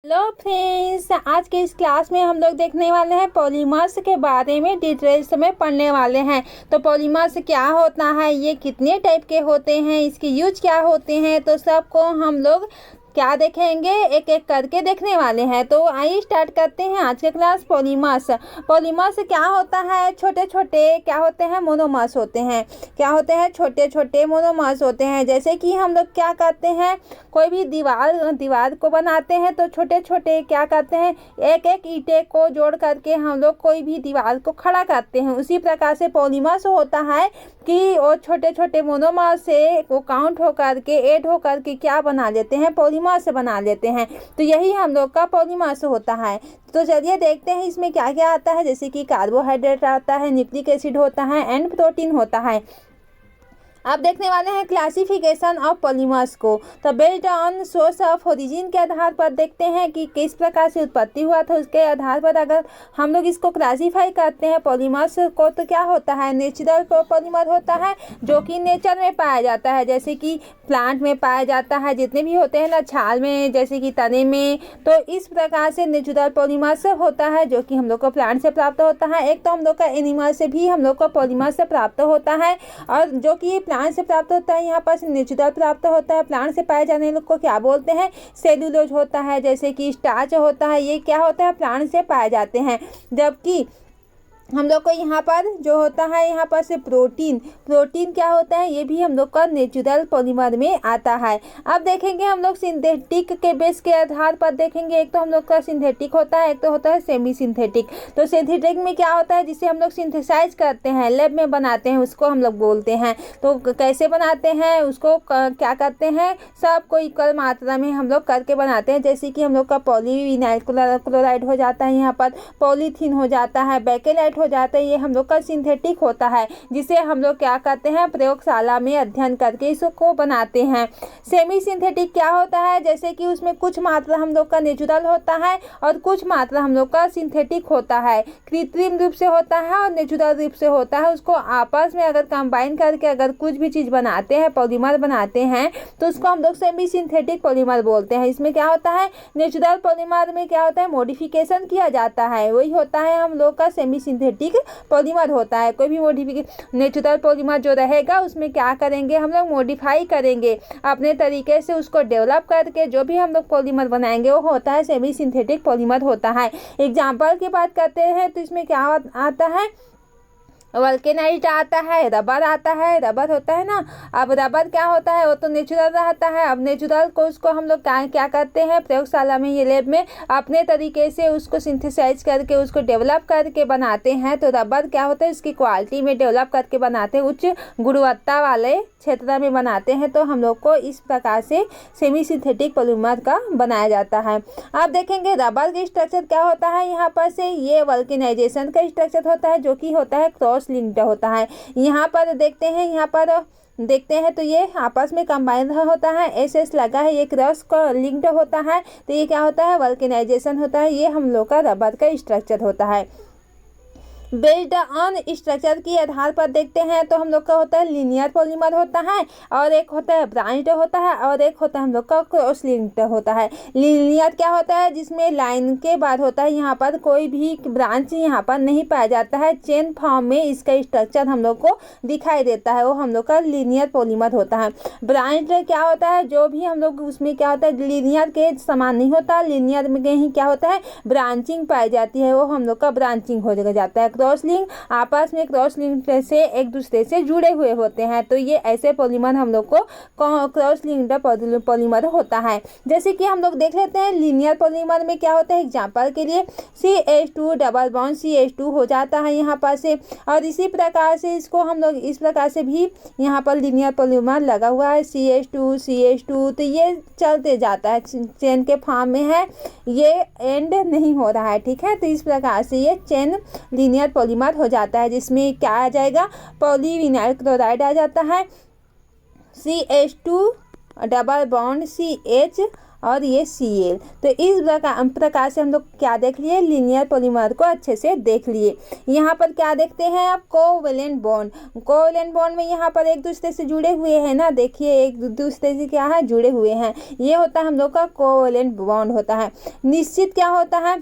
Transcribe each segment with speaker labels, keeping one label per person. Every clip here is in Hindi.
Speaker 1: हेलो फ्रेंड्स, आज के इस क्लास में हम लोग देखने वाले हैं पॉलीमर्स के बारे में डिटेल्स में पढ़ने वाले हैं। तो पॉलीमर्स क्या होता है, ये कितने टाइप के होते हैं, इसके यूज क्या होते हैं, तो सबको हम लोग क्या देखेंगे, एक एक करके देखने वाले हैं। तो आइए स्टार्ट करते हैं आज के क्लास। पॉलीमर्स क्या होता है, छोटे छोटे क्या होते हैं, मोनोमर्स होते हैं। क्या होते हैं, छोटे छोटे मोनोमर्स होते हैं। जैसे कि हम लोग क्या करते हैं, कोई भी दीवार को बनाते हैं तो छोटे छोटे क्या करते हैं, एक एक ईंटे को जोड़ करके हम लोग कोई भी दीवार को खड़ा करते हैं। उसी प्रकार से पॉलीमर्स होता है कि वो छोटे छोटे मोनोमर्स से वो काउंट होकर के ऐड होकर के क्या बना लेते हैं, पॉलीमर्स से बना लेते हैं। तो यही हम लोग का पॉलीमर्स होता है। तो चलिए देखते हैं इसमें क्या क्या आता है। जैसे कि कार्बोहाइड्रेट आता है, न्यूक्लिक एसिड होता है एंड प्रोटीन होता है। अब देखने वाले हैं क्लासिफिकेशन ऑफ पॉलीमर्स को। तो based on source of origin के आधार पर देखते हैं कि किस प्रकार से उत्पत्ति हुआ था। उसके आधार पर अगर हम लोग इसको क्लासीफाई करते हैं पॉलीमर्स को, तो क्या होता है, नेचुरल पॉलीमर होता है जो कि नेचर में पाया जाता है। जैसे कि प्लांट में पाया जाता है, जितने भी होते हैं ना, छाल में, जैसे कि तने में। तो इस प्रकार से नेचुरल पॉलीमर्स होता है जो कि हम लोग को प्लांट से प्राप्त होता है। एक तो हम लोग का एनिमल से भी हम लोग को पॉलीमर से प्राप्त होता है, और जो कि प्लांट से प्राप्त होता है, यहाँ पर नेचुरल प्राप्त होता है। प्लांट से पाए जाने लोग को क्या बोलते हैं, सेल्यूलोज होता है। जैसे कि स्टार्च होता है, ये क्या होता है, प्लांट से पाए जाते हैं। जबकि हम लोग को यहाँ पर जो होता है, यहाँ पर से प्रोटीन क्या होता है, ये भी हम लोग का नेचुरल पॉलीमर में आता है। अब देखेंगे हम लोग सिंथेटिक के बेस के आधार पर देखेंगे। एक तो हम लोग का सिंथेटिक होता है, एक तो होता है सेमी सिंथेटिक। तो सिंथेटिक में क्या होता है, जिसे हम लोग सिंथेसाइज करते हैं, लैब में बनाते हैं, उसको हम लोग बोलते हैं। तो कैसे बनाते हैं उसको, क्या करते हैं, सबको इक्वल मात्रा में हम लोग करके बनाते हैं। जैसे कि हम लोग का पॉलीविनाइल क्लोराइड हो जाता है, यहाँ पर पॉलीथीन हो जाता है, बेकेलाइट हो जाता है, ये हम लोग का सिंथेटिक होता है, जिसे हम लोग क्या करते हैं, प्रयोगशाला में अध्ययन करके इसको बनाते हैं। सेमी सिंथेटिक क्या होता है, जैसे कि उसमें कुछ मात्रा हम लोग का नेचुरल होता है और कुछ मात्रा हम लोग का सिंथेटिक होता है। कृत्रिम रूप से होता है और नेचुरल रूप से होता है। उसको आपस में अगर कंबाइन करके अगर कुछ भी चीज़ बनाते हैं, पॉलीमर बनाते हैं, तो उसको हम लोग सेमी सिंथेटिक पॉलीमर बोलते हैं। इसमें क्या होता है, नेचुरल पॉलीमर में क्या होता है, मॉडिफिकेशन किया जाता है, वही होता है हम लोग का सेमी सिंथेटिक पॉलीमर होता है। कोई भी मॉडिफिकेशन, नेचुरल पॉलीमर जो रहेगा उसमें क्या करेंगे, हम लोग मॉडिफाई करेंगे अपने तरीके से, उसको डेवलप करके जो भी हम लोग पॉलीमर बनाएंगे वो होता है सेमी सिंथेटिक पॉलीमर होता है। एग्जाम्पल की बात करते हैं तो इसमें क्या आता है, वल्केनाइट आता है, रबर आता है। रबर होता है ना, अब रबर क्या होता है, वो तो नेचुरल रहता है। अब नेचुरल को उसको हम लोग क्या करते हैं, प्रयोगशाला में, ये लैब में अपने तरीके से उसको सिंथेसाइज करके उसको डेवलप करके बनाते हैं। तो रबर क्या होता है, उसकी क्वालिटी में डेवलप करके बनाते हैं, उच्च गुणवत्ता वाले क्षेत्र में बनाते हैं। तो हम लोग को इस प्रकार से सेमी सिंथेटिक पॉलीमर का बनाया जाता है। आप देखेंगे रबर का स्ट्रक्चर क्या होता है, यहाँ पर से ये वल्केनाइजेशन का स्ट्रक्चर होता है, जो कि होता है क्रॉस लिंक्ड होता है। यहाँ पर देखते हैं तो ये आपस में कंबाइन होता है, एस लगा है, ये क्रॉस लिंक्ड होता है। तो ये क्या होता है, वल्केनाइजेशन होता है। ये हम लोग का रबर का स्ट्रक्चर होता है। बेस्ड ऑन स्ट्रक्चर के आधार पर देखते हैं तो हम लोग का होता है लीनियर पॉलीमर होता है, और एक होता है ब्रांच्ड होता है, और एक होता है हम लोग का क्रॉस लिंक्ड होता है। लीनियर क्या होता है, जिसमें लाइन के बाद होता है, यहाँ पर कोई भी ब्रांच यहाँ पर नहीं पाया जाता है, चेन फॉर्म में इसका स्ट्रक्चर हम लोग को दिखाई देता है, वो हम लोग का लीनियर पॉलीमर होता है। ब्रांच्ड क्या होता है, जो भी हम लोग उसमें क्या होता है, लीनियर के समान नहीं होता, लीनियर में ही क्या होता है, ब्रांचिंग पाई जाती है, वो हम लोग का ब्रांचिंग हो जाता है। क्रॉस लिंक, आपस में क्रॉस लिंक से एक दूसरे से जुड़े हुए होते हैं। तो ये ऐसे पॉलीमर हम लोग को क्रॉस लिंक्ड पॉलीमर होता है। जैसे कि हम लोग देख लेते हैं लीनियर पॉलीमर में क्या होता है। एग्जांपल के लिए CH2 डबल बॉन्ड CH2 हो जाता है यहाँ पर से, और इसी प्रकार से इसको हम लोग इस प्रकार से भी यहाँ पर लीनियर पॉलीमर लगा हुआ है, CH2 तो ये चलते जाता है, चेन के फॉर्म में है, ये एंड नहीं हो रहा है, ठीक है। तो इस प्रकार से ये चेन लीनियर पॉलीमर हो जाता है, जिसमें क्या आ जाएगा, पॉलीविनाइल क्लोराइड आ जाता है, CH2 डबल बॉन्ड CH और ये Cl। तो इस प्रकार से हम लोग क्या देख लिए, लीनियर पॉलीमर को अच्छे से देख लिए। यहाँ पर क्या देखते हैं आप, कोवेलेंट बॉन्ड। कोवेलेंट बॉन्ड में यहाँ पर एक दूसरे से जुड़े हुए हैं ना, देखिए एक दूसरे से क्या है, जुड़े हुए हैं। ये होता है हम लोग का कोवेलेंट बॉन्ड होता है। निश्चित क्या होता है,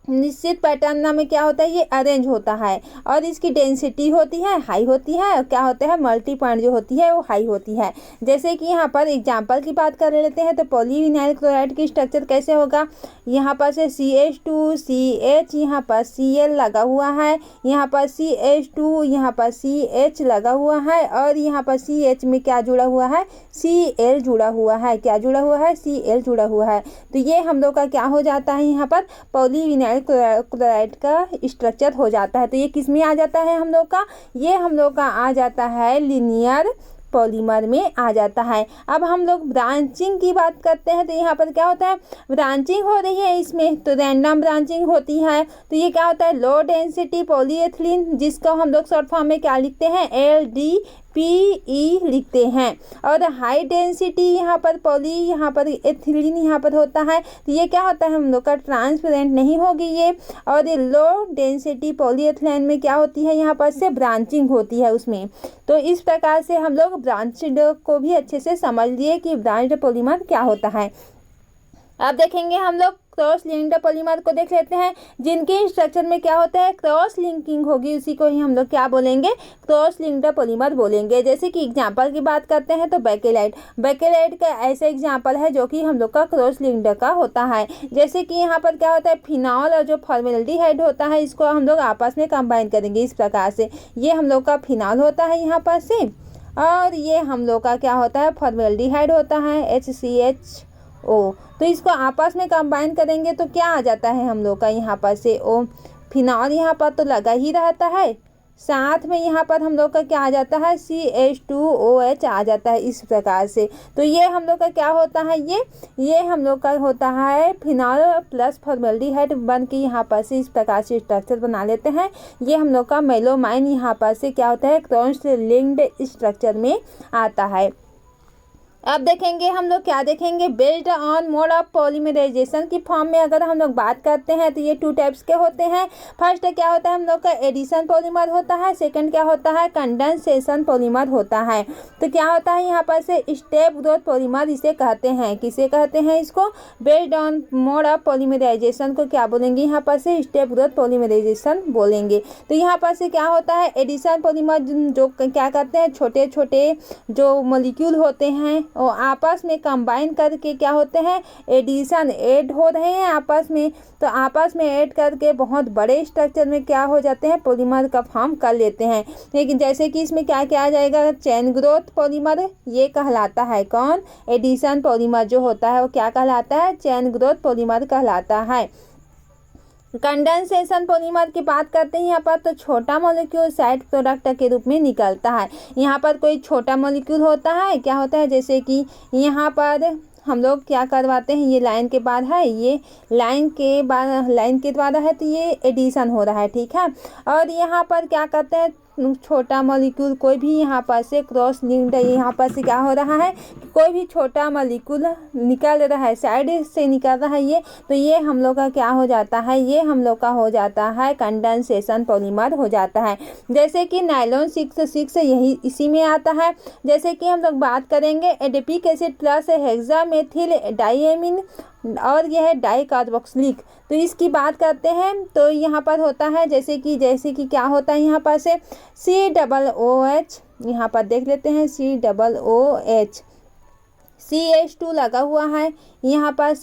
Speaker 1: निश्चित पैटर्न में क्या होता है, ये अरेंज होता है और इसकी डेंसिटी होती है हाई होती है, और क्या होता है, मल्टी पॉइंट जो होती है वो हाई होती है। जैसे कि यहाँ पर एग्जांपल की बात कर लेते हैं, तो पॉलीविनाइल क्लोराइड की स्ट्रक्चर कैसे होगा, यहाँ पर से CH2CH, यहाँ पर Cl लगा हुआ है, यहाँ पर CH2, यहाँ पर CH लगा हुआ है, और यहाँ पर CH में क्या जुड़ा हुआ है, Cl जुड़ा हुआ है। क्या जुड़ा हुआ है, Cl जुड़ा हुआ है। तो ये हम लोग का क्या हो जाता है, यहाँ पर पॉलीविनाइल क्लोराइड का स्ट्रक्चर हो जाता है। तो ये किस में आ जाता है हम लोग का, ये हम लोग का आ जाता है लीनियर पॉलीमर में आ जाता है। अब हम लोग ब्रांचिंग की बात करते हैं, तो यहाँ पर क्या होता है, ब्रांचिंग हो रही है इसमें, तो रैंडम ब्रांचिंग होती है। तो ये क्या होता है, लो डेंसिटी पॉलीएथिलीन, जिसको हम लोग शॉर्ट फॉर्म में क्या लिखते हैं, LDPE लिखते हैं। और हाई डेंसिटी यहाँ पर यहाँ पर एथिलीन यहाँ पर होता है, तो ये क्या होता है हम लोग का, ट्रांसपेरेंट नहीं होगी ये। और ये लो डेंसिटी पॉलीएथिलीन में क्या होती है, यहाँ पर से ब्रांचिंग होती है उसमें। तो इस प्रकार से हम लोग ब्रांच्ड को भी अच्छे से समझ लिए कि ब्रांच्ड पॉलीमर क्या होता है। अब देखेंगे हम लोग क्रॉस लिंक्ड पॉलीमर को देख लेते हैं, जिनके स्ट्रक्चर में क्या होता है, क्रॉस लिंकिंग होगी, उसी को ही हम लोग क्या बोलेंगे, क्रॉस लिंक्ड पॉलीमर बोलेंगे। जैसे कि एग्जांपल की बात करते हैं, तो बेकेलाइट। बेकेलाइट का ऐसा एग्जांपल है जो कि हम लोग का क्रॉस लिंक्ड का होता है। जैसे कि यहाँ पर क्या होता है, फिनॉल और जो फॉर्मेल्डिहाइड होता है, इसको हम लोग आपस में कंबाइन करेंगे इस प्रकार से। ये हम लोग का फिनॉल होता है यहाँ पर से, और ये हम लोग का क्या होता है, फॉर्मेल्डिहाइड होता है HCHO। तो इसको आपस में कंबाइन करेंगे तो क्या आ जाता है हम लोग का, यहाँ पर से ओ फिनॉल यहाँ पर तो लगा ही रहता है, साथ में यहाँ पर हम लोग का क्या आ जाता है, CH2OH आ जाता है इस प्रकार से। तो ये हम लोग का क्या होता है, ये हम लोग का होता है फिनॉल प्लस फॉर्मेल्डिहाइड बन के यहाँ पर से इस प्रकार से स्ट्रक्चर बना लेते हैं। ये हम लोग का मेलोमाइन यहाँ पर से क्या होता है, क्रॉस लिंक्ड स्ट्रक्चर में आता है। अब देखेंगे हम लोग क्या देखेंगे, based on mode of polymerization की फॉर्म में अगर हम लोग बात करते हैं, तो ये 2 टाइप्स के होते हैं। फर्स्ट क्या होता है हम लोग का, एडिशन पॉलीमर होता है। सेकंड क्या होता है, कंडेंसेशन पॉलीमर होता है। तो क्या होता है यहाँ पर से, स्टेप ग्रोथ पॉलीमर इसे कहते हैं। किसे कहते हैं इसको, based on mode of polymerization को क्या बोलेंगे, यहाँ पर से स्टेप ग्रोथ पॉलीमराइजेशन बोलेंगे। तो यहाँ पर से क्या होता है, एडिशन पॉलीमर जो क्या करते हैं, छोटे छोटे जो मॉलिक्यूल होते हैं और आपस में कंबाइन करके क्या होते हैं, एडिशन ऐड हो रहे हैं आपस में, तो आपस में ऐड करके बहुत बड़े स्ट्रक्चर में क्या हो जाते हैं, पॉलीमर का फॉर्म कर लेते हैं। लेकिन जैसे कि इसमें क्या क्या आ जाएगा, चेन ग्रोथ पॉलीमर ये कहलाता है। कौन, एडिशन पॉलीमर जो होता है वो क्या कहलाता है, चेन ग्रोथ पॉलीमर कहलाता है। कंडेंसेशन पॉलीमर की बात करते हैं यहाँ पर, तो छोटा मॉलिक्यूल साइड प्रोडक्ट के रूप में निकलता है। यहाँ पर कोई छोटा मॉलिक्यूल होता है, क्या होता है, जैसे कि यहाँ पर हम लोग क्या करवाते हैं, ये लाइन के बाद है, ये लाइन के द्वारा है, तो ये एडिशन हो रहा है, ठीक है। और यहाँ पर क्या करते हैं, छोटा मॉलिक्यूल कोई भी यहाँ पर से क्रॉस लिंक्ड, यहाँ पर से क्या हो रहा है, कोई भी छोटा मॉलिक्यूल निकल रहा है, साइड से निकल रहा है ये, तो ये हम लोग का क्या हो जाता है, ये हम लोग का हो जाता है कंडेंसेशन पॉलीमर हो जाता है। जैसे कि नायलॉन 6 यही इसी में आता है। जैसे कि हम लोग बात करेंगे एडिपिक एसिड प्लस हेक्सामेथिल डाइएमीन, और यह है डाइकार्बोक्सिलिक। तो इसकी बात करते हैं, तो यहाँ पर होता है जैसे कि क्या होता है यहाँ पर से, COOH, यहाँ पर देख लेते हैं COOH, CH2 लगा हुआ है यहाँ पर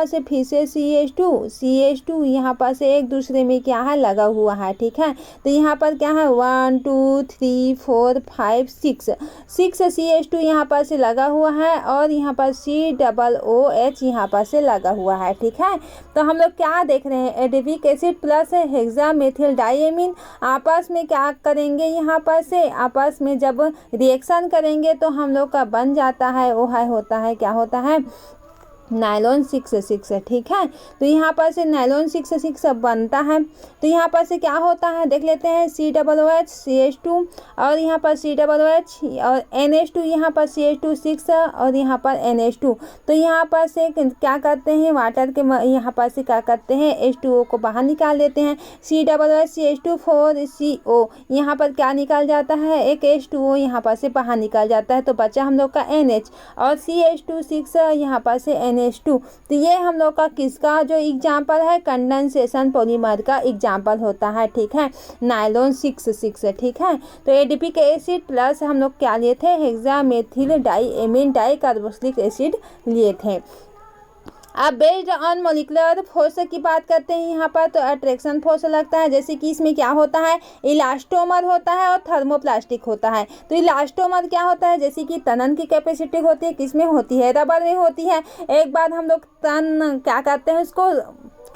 Speaker 1: से फिर से CH2 यहाँ पर से एक दूसरे में क्या है, लगा हुआ है, ठीक है। तो यहाँ पर क्या है, 1 2 3 4 5 6 CH2 यहाँ पर से लगा हुआ है, और यहाँ पर COOH यहाँ पर से लगा हुआ है, ठीक है। तो हम लोग क्या देख रहे हैं, एडिपिक एसिड प्लस हेक्सामेथिल डाइएमीन आपस में क्या करेंगे, यहाँ पर से आपस में जब रिएक्शन करेंगे तो हम लोग का बन जाता है, वो है होता है क्या होता है, नायलॉन 6 ठीक है। तो यहाँ पर से नायलॉन 6 बनता है। तो यहाँ पर से क्या होता है देख लेते हैं, COOH CH2 और यहाँ पर COOH और NH2, यहाँ पर CH2 6 और यहाँ पर NH2। तो यहाँ पर से क्या करते हैं, वाटर के यहाँ पर से क्या करते हैं, H2O को बाहर निकाल देते हैं। COOH CH2 4CO, यहाँ पर क्या निकल जाता है, एक H2O यहाँ पर से बाहर निकल जाता है। तो बचा हम लोग का NH और CH2 6 यहाँ पर से NH2। तो ये हम लोग का किसका जो एग्जाम्पल है, कंडेंसेशन पॉलीमर का एग्जाम्पल होता है, ठीक है, नायलॉन 6 ठीक है। तो एडिपिक एसिड प्लस हम लोग क्या लिए थे, हेक्सामेथिल डाइएमीन डाइकार्बोक्सिलिक एसिड लिए थे। अब बेस्ड ऑन मोलिकुलर फोर्स की बात करते हैं यहाँ पर, तो अट्रैक्शन फोर्स लगता है, जैसे कि इसमें क्या होता है, इलास्टोमर होता है और थर्मोप्लास्टिक होता है। तो इलास्टोमर क्या होता है, जैसे कि तनन की कैपेसिटी होती है, किसमें होती है, रबर में होती है। एक बार हम लोग तन क्या करते हैं, उसको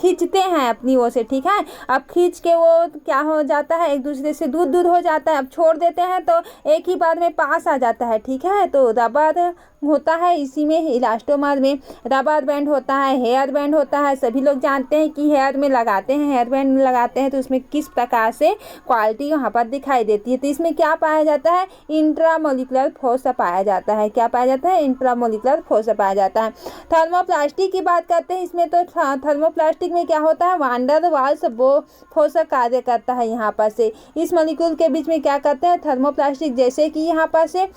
Speaker 1: खींचते हैं अपनी ओर से, ठीक है। अब खींच के वो क्या हो जाता है, एक दूसरे से दूर हो जाता है। अब छोड़ देते हैं तो एक ही बार में पास आ जाता है, ठीक है। तो रबर होता है इसी में, इलास्टोमर में रबर बैंड होता है, हेयर बैंड होता है। सभी लोग जानते हैं कि हेयर में लगाते हैं, हेयर बैंड में लगाते हैं तो उसमें किस प्रकार से क्वालिटी वहाँ पर दिखाई देती है। तो इसमें क्या पाया जाता है, इंट्रामोलिकुलर फोर्स पाया जाता है। क्या पाया जाता है, इंट्रामोलिकुलर फोर्स पाया जाता है। थर्मोप्लास्टिक की बात करते हैं इसमें, तो थर्मोप्लास्टिक में क्या होता है, वांडर वाल्स फोर्स कार्य करता है। यहाँ पर से इस मॉलिक्यूल के बीच में क्या करते हैं, थर्मोप्लास्टिक, जैसे कि यहाँ पर से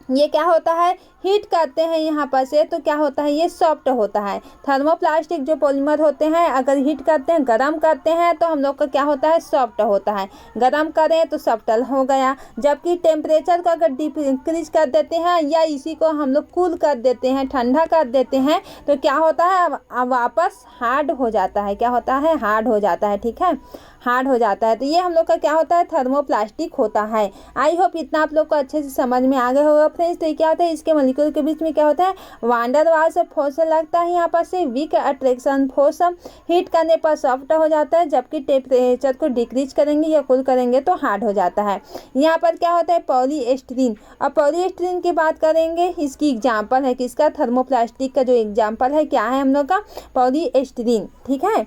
Speaker 1: ये क्या होता है, हीट करते हैं यहाँ पर से, तो क्या होता है, ये सॉफ्ट होता है। थर्मोप्लास्टिक जो पॉलीमर होते हैं, अगर हीट करते हैं, गर्म करते हैं, तो हम लोग का क्या होता है, सॉफ्ट होता है। गर्म करें तो सॉफ्टल हो गया। जबकि टेम्परेचर का अगर डिक्रीज कर देते हैं या इसी को हम लोग कूल कर देते हैं, ठंडा कर देते हैं, तो क्या होता है, वापस हार्ड हो जाता है। क्या होता है, हार्ड हो जाता है, ठीक है, हार्ड हो जाता है। तो ये हम लोग का क्या होता है, थर्मोप्लास्टिक होता है। आई होप इतना आप लोग को अच्छे से समझ में आ गया होगा फ्रेंड्स। तो ये क्या होता है, इसके मॉलिक्यूल के बीच में क्या होता है, वांडर वाल्स फोर्स लगता है। यहाँ पर से वीक अट्रैक्शन फोर्स, हीट करने पर सॉफ्ट हो जाता है, जबकि टेम्परेचर को डिक्रीज करेंगे या कूल करेंगे तो हार्ड हो जाता है। यहाँ पर क्या होता है, पॉलीएस्टीरीन। अब पॉलीएस्टीरीन की बात करेंगे, इसकी एग्जाम्पल है किसका, थर्मोप्लास्टिक का जो एग्जाम्पल है क्या है हम लोग का, पॉलीएस्टीरीन, ठीक है।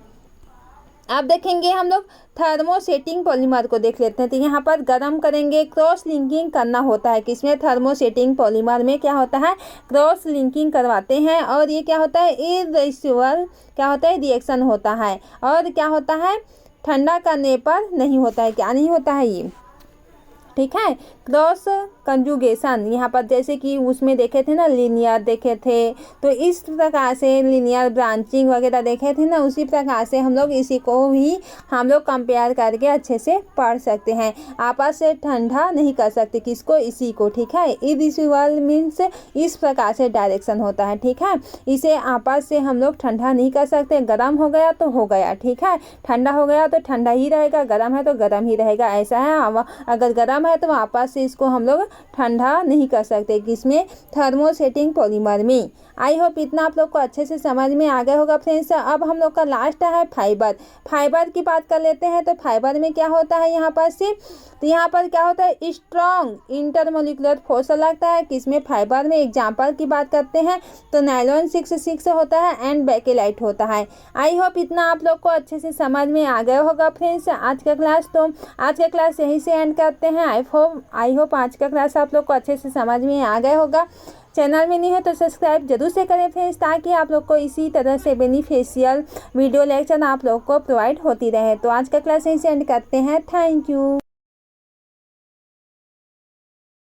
Speaker 1: अब देखेंगे हम लोग थर्मोसेटिंग पॉलीमर को देख लेते हैं। तो यहाँ पर गर्म करेंगे, क्रॉस लिंकिंग करना होता है, किसमें, थर्मोसेटिंग पॉलीमर में क्या होता है, क्रॉस लिंकिंग करवाते हैं। और ये क्या होता है, इरिवर्सिबल क्या होता है, रिएक्शन होता है। और क्या होता है, ठंडा करने पर नहीं होता है, क्या नहीं होता है ये, ठीक है, क्रॉस कंजुगेशन। यहाँ पर जैसे कि उसमें देखे थे ना, लीनियर देखे थे, तो इस प्रकार से लीनियर ब्रांचिंग वगैरह देखे थे ना, उसी प्रकार से हम लोग इसी को भी हम लोग कंपेयर करके अच्छे से पढ़ सकते हैं। आपस से ठंडा नहीं कर सकते, किसको, इसी को, ठीक है। इरिवर्सिबल मीन्स इस प्रकार से डायरेक्शन होता है, ठीक है। इसे आपस से हम लोग ठंडा नहीं कर सकते, गर्म हो गया तो हो गया, ठीक है, ठंडा हो गया तो ठंडा ही रहेगा, गर्म है तो गर्म ही रहेगा, ऐसा है। अगर गर्म है तो वापस से इसको हम लोग ठंडा नहीं कर सकते, किसमें, थर्मोसेटिंग पॉलीमर में। आई होप इतना आप लोग को अच्छे से समझ में आ गया होगा फ्रेंड्स। अब हम लोग का लास्ट है फाइबर। फाइबर की बात कर लेते हैं। तो फाइबर में क्या होता है, यहाँ पर से, तो यहाँ पर क्या होता है, स्ट्रॉन्ग इंटरमोलिकुलर फोर्स लगता है, किसमें, फाइबर में। एग्जाम्पल की बात करते हैं तो नायलॉन 6 होता है एंड बेकेलाइट होता है। आई होप इतना आप लोग को अच्छे से समझ में आ गया होगा फ्रेंड्स आज का क्लास। तो आज का क्लास यहीं से एंड करते हैं। आई होप आज का क्लास आप लोग को अच्छे से समझ में आ गया होगा। चैनल में नहीं है तो सब्सक्राइब जरूर से करें फ्रेंड्स, ताकि आप लोग को इसी तरह से बेनिफिशियल वीडियो लेक्चर आप लोग को प्रोवाइड होती रहे। तो आज का क्लास यहीं से एंड करते हैं। Thank you.